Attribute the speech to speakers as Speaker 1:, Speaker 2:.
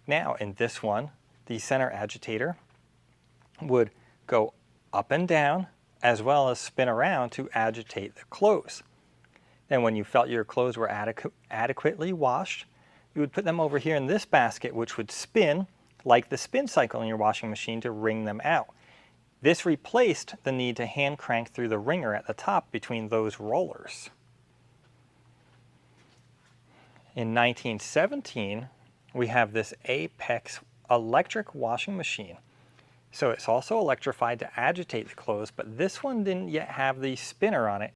Speaker 1: Now in this one, the center agitator would go up and down as well as spin around to agitate the clothes. Then when you felt your clothes were adequately washed, you would put them over here in this basket, which would spin like the spin cycle in your washing machine to wring them out. This replaced the need to hand crank through the wringer at the top between those rollers. In 1917, we have this Apex electric washing machine. So it's also electrified to agitate the clothes, but this one didn't yet have the spinner on it.